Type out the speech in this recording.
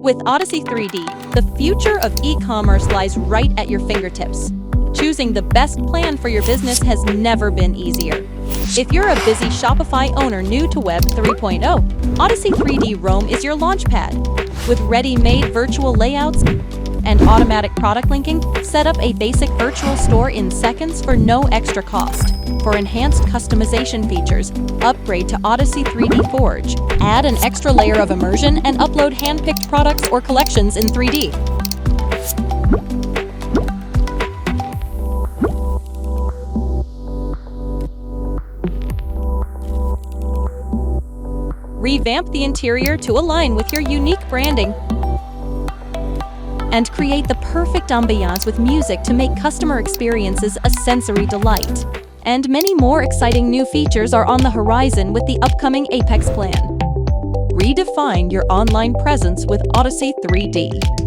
With Odyssey3D, the future of e-commerce lies right at your fingertips. Choosing the best plan for your business has never been easier. If you're a busy Shopify owner new to Web 3.0, Odyssey3D Roam is your launchpad. With ready-made virtual layouts and automatic product linking, set up a basic virtual store in seconds for no extra cost. For enhanced customization features, upgrade to Odyssey3D Forge. Add an extra layer of immersion and upload hand-picked products or collections in 3D. Revamp the interior to align with your unique branding. And create the perfect ambiance with music to make customer experiences a sensory delight. And many more exciting new features are on the horizon with the upcoming Apex plan. Redefine your online presence with Odyssey3D.